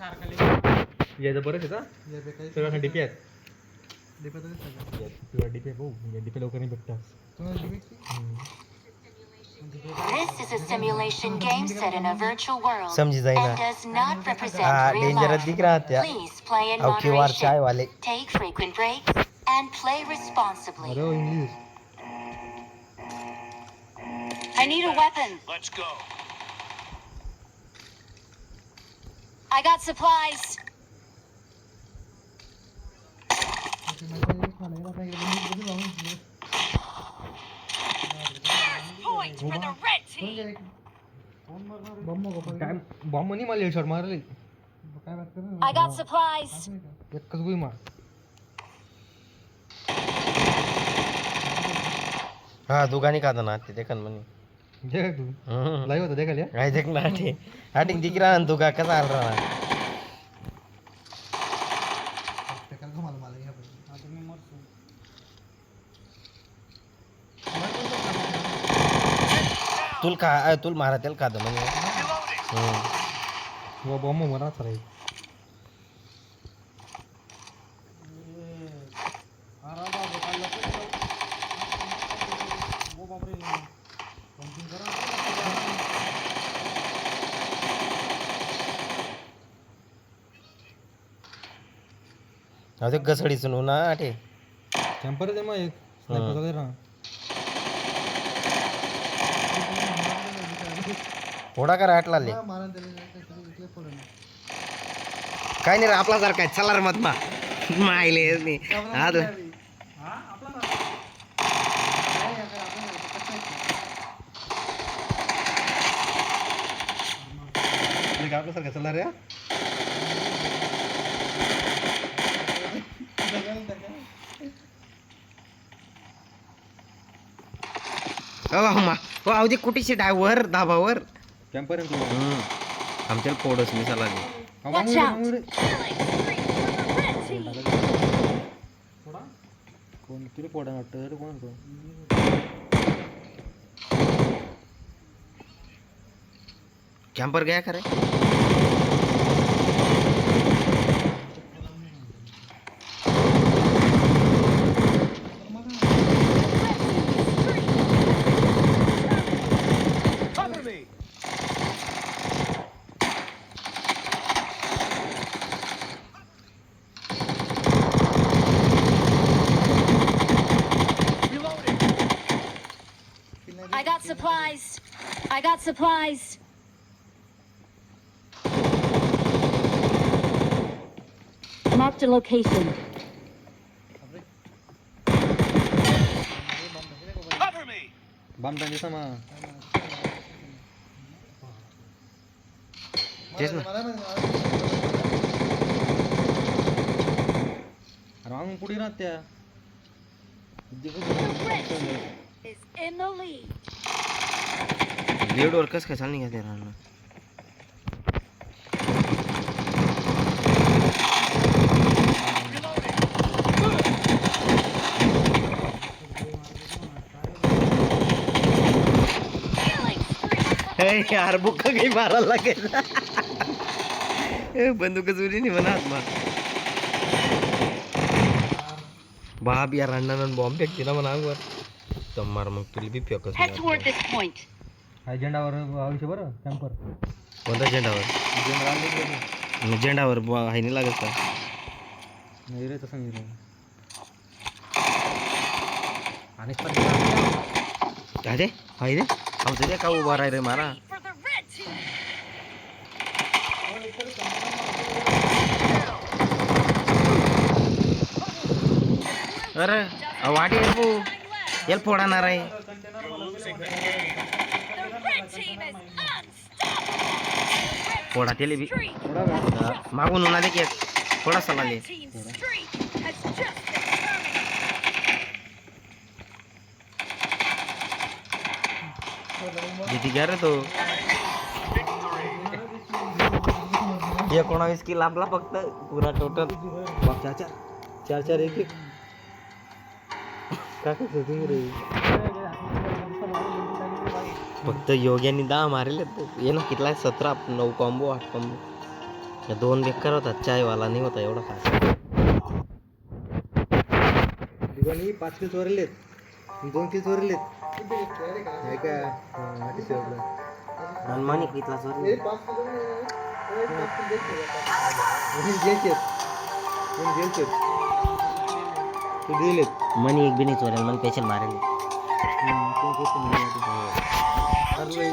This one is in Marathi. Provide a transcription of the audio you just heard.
याचं बरंच आहे का सगळं डीपी आहेत डीपी भाऊ डीपी लवकर नाही भेटतात This is a simulation game set in a virtual world समझी जाए ना and does not represent हाँ real डेंजरस life. दिख रहा था Please play in अब क्यूआर चाय moderation. वाले Take frequent breaks and play responsibly. अरे English I need a weapon. Let's go. I got supplies. Points for the red team. काय बॉम्ब नाही मला हेडशॉट मारले I got supplies. एकच गोळी मार हाँ दुकानी का था ना ते देखन मनी जे तू लाईव्ह होता देखाल काय देख ना आटे आटे दिख रहा है दुका कसा आल रहा है तुल मारा तेल का दम वो बॉम्ब मरा सर अरे गसडी सुनू ना आटे कॅम्पर दे मग एक स्नायपर दे ना थोडा का राटला ले काय नाही रे आपला सारखा चला रे मत मा मायले नाही हा तो आपल्या सारखं चला रे हो अवधी कुठेशी डायवर धाबावर कॅम्पर आमच्या पोडस मी चला Watch out. कोण किती पोडा वाटतं कोण कॅम्पर गया करे Cover me. Reloading. I got supplies. I got supplies. Marked a location. Cover me. बम टांगे समा तेच ना रांग पुढे राहत त्या Is in the lead. Lead वर कस काय चालणी घ्या राहणार यार बुक्का काही मारायला लागेल बंदूक चुरी नाही म्हणा आत्मा बाप यार अण्णानं बॉम्ब फेकते ना म्हणा अंगवर तम्मार मग तुला बी फेकच Head toward this point. हा झेंडावर आयुष्य बरं कॅम्पर कोणत्या झेंडावर झेंडावर आहे नाही लागत का नाही रे तसं नाही आणि अरे आहे रे आमचं ते का उभा राही रे मारा For the red team. अरे वाटी पू याला फोडणार आहे The red team is unstoppable. फोडा त्याला बी Streak. मागून उन्हा देखील थोडा सला ले Red team's streak has just been terminated. किती घ्या रे तो ये 19 की लाभला फक्त पुरा टोटल चार चार चार चार एक एक काय करतो तुम्ही रे फक्त योग्याने 10 मारेल ये ना कितला 17 9 कॉम्बो 8 कॉम्बो या 2 बेकार होतात, चायवाला नाही होता एवढा खास. दिवाणी 5 किलो चोरलेत, 2 किलो चोरलेत. नाही का मनमानी कितला चोरले. तू दिलेत. मनी एक बी नाही चोरेल, मन पेशल मारेल. अरे